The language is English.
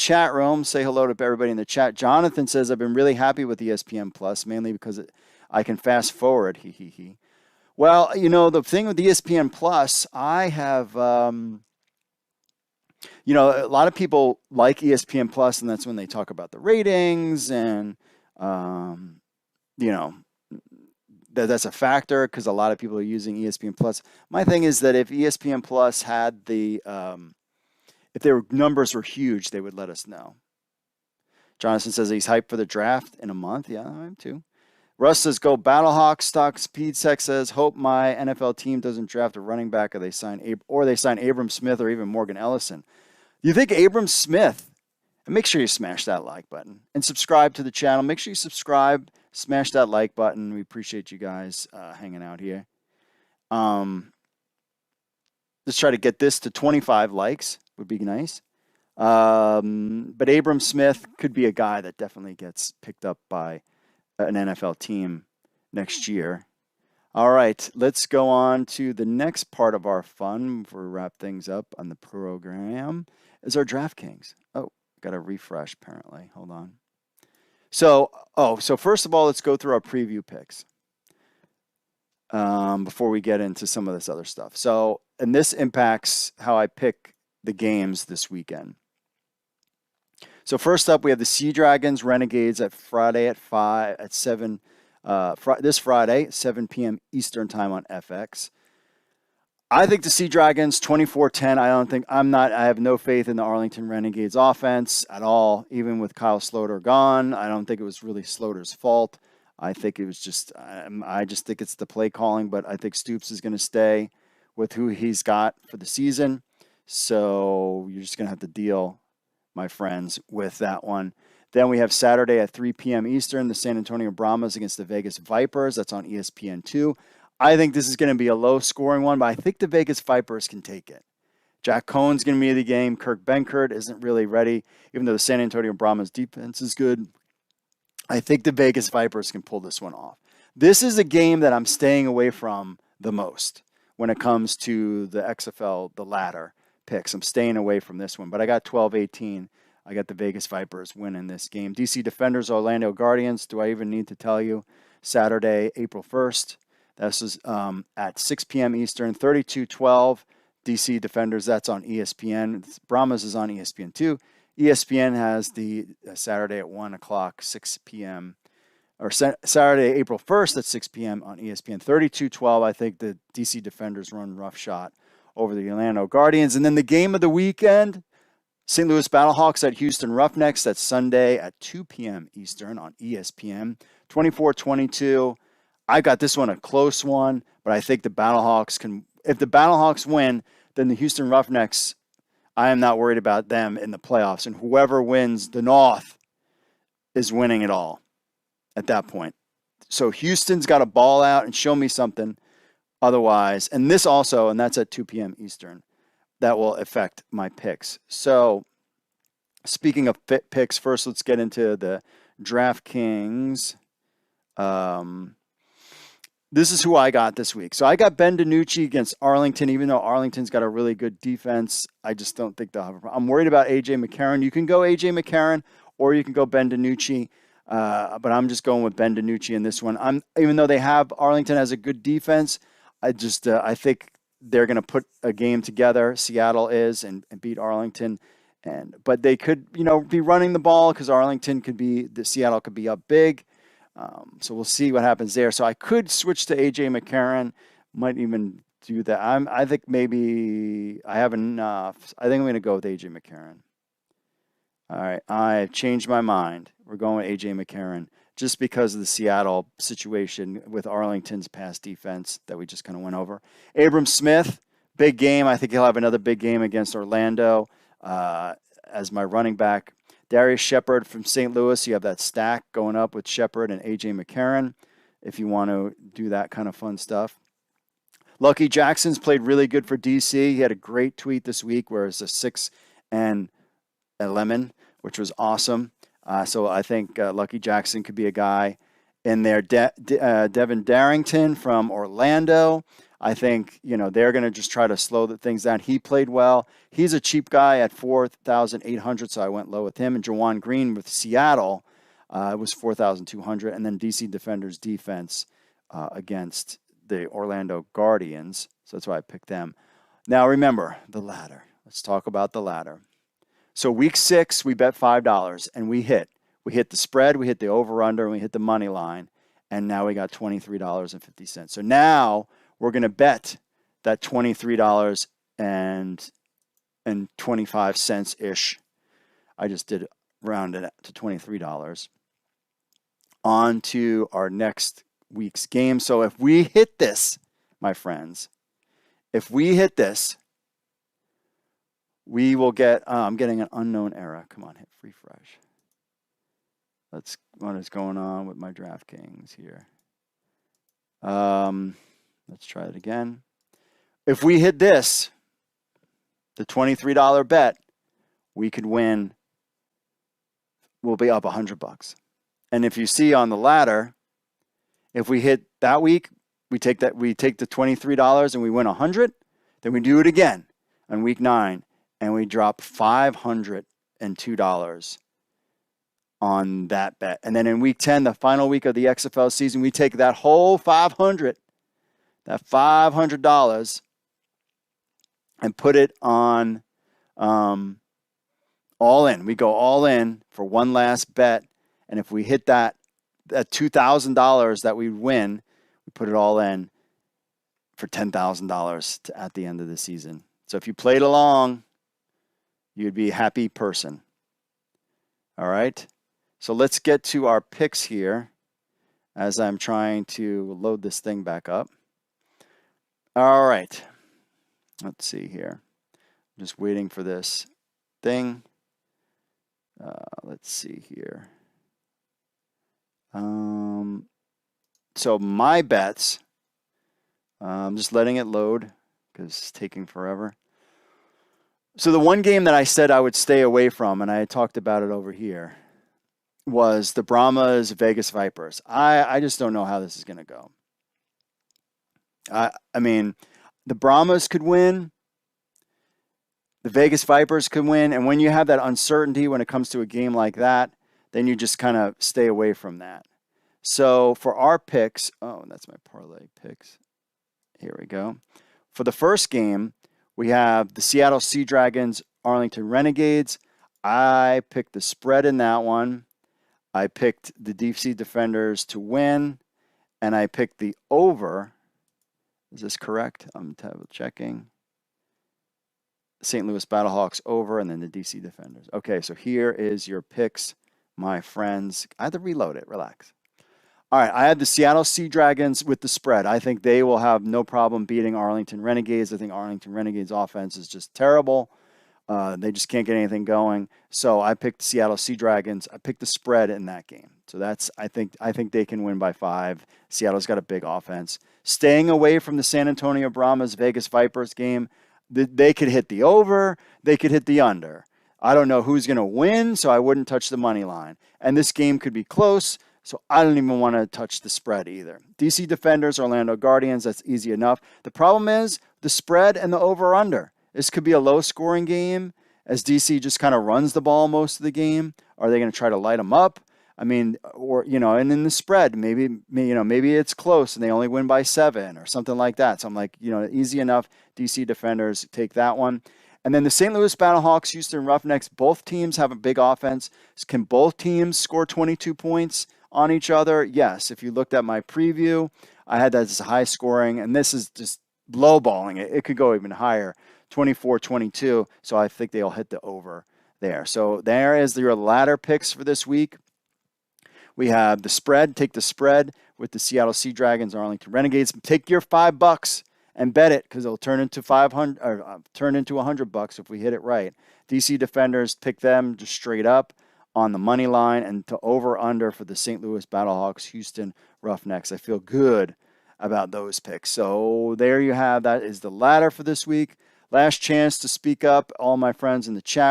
chat room. Say hello to everybody in the chat. Jonathan says, I've been really happy with ESPN Plus, mainly because I can fast forward. He. Well, the thing with ESPN Plus, I have, a lot of people like ESPN Plus, and that's when they talk about the ratings and, that's a factor because a lot of people are using ESPN Plus. My thing is that if ESPN Plus had if their numbers were huge, they would let us know. Jonathan says he's hyped for the draft in a month. Yeah, I am too. Russ says, go Battlehawks. Stock Speed Sec says, hope my NFL team doesn't draft a running back or they sign Abram Smith or even Morgan Ellison. You think Abram Smith? And make sure you smash that like button and subscribe to the channel. Make sure you subscribe, smash that like button. We appreciate you guys hanging out here. Let's try to get this to 25 likes. Would be nice. But Abram Smith could be a guy that definitely gets picked up by an NFL team next year. All right, let's go on to the next part of our fun before we wrap things up on the program is our DraftKings. Oh, got to refresh apparently. Hold on. So first of all, let's go through our preview picks before we get into some of this other stuff. And this impacts how I pick the games this weekend. So first up, we have the Sea Dragons Renegades this Friday, 7 p.m. Eastern time on FX. I think the Sea Dragons 24-10. I have no faith in the Arlington Renegades offense at all, even with Kyle Sloter gone. I don't think it was really Sloter's fault. I think it was I just think it's the play calling, but I think Stoops is going to stay with who he's got for the season. So you're just going to have to deal, my friends, with that one. Then we have Saturday at 3 p.m. Eastern, the San Antonio Brahmas against the Vegas Vipers. That's on ESPN2. I think this is going to be a low-scoring one, but I think the Vegas Vipers can take it. Jack Cohen's going to be in the game. Kirk Benkert isn't really ready, even though the San Antonio Brahmas defense is good. I think the Vegas Vipers can pull this one off. This is a game that I'm staying away from the most when it comes to the XFL, the ladder picks. I'm staying away from this one, but I got 12-18. I got the Vegas Vipers winning this game. DC Defenders, Orlando Guardians. Do I even need to tell you? Saturday, April 1st. This is at 6 p.m. Eastern, 32-12. DC Defenders, that's on ESPN. Brahmas is on ESPN2. ESPN has the Saturday at 1 o'clock, 6 p.m. Or Saturday, April 1st at 6 p.m. on ESPN. 32-12, I think the DC Defenders run roughshod over the Orlando Guardians. And then the game of the weekend, St. Louis Battlehawks at Houston Roughnecks. That's Sunday at 2 p.m. Eastern on ESPN. 24-22. I got this one a close one, but I think the Battlehawks can. If the Battlehawks win, then the Houston Roughnecks, I am not worried about them in the playoffs. And whoever wins the North is winning it all at that point. So Houston's got to ball out and show me something. Otherwise, and this also, and that's at 2 p.m. Eastern, that will affect my picks. So speaking of picks, first let's get into the DraftKings. This is who I got this week. So I got Ben DiNucci against Arlington, even though Arlington's got a really good defense. I just don't think they'll have a problem. I'm worried about A.J. McCarron. You can go A.J. McCarron or you can go Ben DiNucci, but I'm just going with Ben DiNucci in this one. Even though Arlington has a good defense, I think they're going to put a game together. Seattle is and beat Arlington, but they could be running the ball because Seattle could be up big. So we'll see what happens there. So I could switch to A.J. McCarron. Might even do that. I think maybe I have enough. I think I'm going to go with A.J. McCarron. All right, I've changed my mind. We're going with A.J. McCarron just because of the Seattle situation with Arlington's pass defense that we just kind of went over. Abram Smith, big game. I think he'll have another big game against Orlando as my running back. Darius Shepard from St. Louis. You have that stack going up with Shepard and A.J. McCarron if you want to do that kind of fun stuff. Lucky Jackson's played really good for D.C. He had a great tweet this week where it's a 6 and a lemon, which was awesome. So I think Lucky Jackson could be a guy in there. Devin Darrington from Orlando. I think, they're going to just try to slow the things down. He played well. He's a cheap guy at 4,800, so I went low with him. And Jawan Green with Seattle was 4,200. And then DC Defenders defense against the Orlando Guardians. So that's why I picked them. Now remember, the ladder. Let's talk about the ladder. So week 6, we bet $5 and we hit. We hit the spread, we hit the over-under, and we hit the money line. And now we got $23.50. So now we're going to bet that $23.25-ish. I just did round it to $23 onto our next week's game. So if we hit this, my friends, if we hit this, we will get, I'm getting an unknown error. Come on, hit refresh. That's what is going on with my DraftKings here. Let's try it again. If we hit this, the $23 bet, we could win. We'll be up $100. And if you see on the ladder, if we hit that week, we take the $23 and we win 100. Then we do it again on week 9, and we drop $502 on that bet. And then in week 10, the final week of the XFL season, we take that whole $500, and put it on all in. We go all in for one last bet. And if we hit that $2,000 that we win, we put it all in for $10,000 at the end of the season. So if you played along, you'd be a happy person. All right. So let's get to our picks here as I'm trying to load this thing back up. All right. Let's see here. I'm just waiting for this thing. Let's see here. So my bets, I'm just letting it load because it's taking forever. So the one game that I said I would stay away from, and I talked about it over here, was the Brahmas Vegas Vipers. I just don't know how this is going to go. I mean, the Brahmas could win. The Vegas Vipers could win. And when you have that uncertainty when it comes to a game like that, then you just kind of stay away from that. So for our picks, oh, that's my parlay picks. Here we go. For the first game, we have the Seattle Sea Dragons, Arlington Renegades. I picked the spread in that one. I picked the DC Defenders to win, and I picked the over. Is this correct? I'm checking. St. Louis Battlehawks over, and then the DC Defenders. Okay, so here is your picks, my friends. I had to reload it. Relax. All right, I had the Seattle Sea Dragons with the spread. I think they will have no problem beating Arlington Renegades. I think Arlington Renegades offense is just terrible. They just can't get anything going. So I picked Seattle Sea Dragons. I picked the spread in that game. So that's I think they can win by 5. Seattle's got a big offense. Staying away from the San Antonio Brahmas Vegas Vipers game. They could hit the over. They could hit the under. I don't know who's going to win, so I wouldn't touch the money line. And this game could be close, so I don't even want to touch the spread either. DC Defenders, Orlando Guardians, that's easy enough. The problem is the spread and the over-under. This could be a low-scoring game as DC just kind of runs the ball most of the game. Are they going to try to light them up? I mean, or, and in the spread, maybe it's close and they only win by 7 or something like that. So I'm like, easy enough. DC Defenders, take that one. And then the St. Louis Battlehawks, Houston Roughnecks, both teams have a big offense. Can both teams score 22 points on each other? Yes. If you looked at my preview, I had that as high scoring, and this is just lowballing it. It could go even higher, 24-22. So I think they'll hit the over there. So there is your ladder picks for this week. We have the spread. Take the spread with the Seattle Sea Dragons, Arlington Renegades. Take your $5 and bet it because it'll turn into $100 if we hit it right. DC Defenders, pick them just straight up on the money line, and to over under for the St. Louis Battlehawks, Houston Roughnecks. I feel good about those picks. So there you have. That is the ladder for this week. Last chance to speak up, all my friends in the chat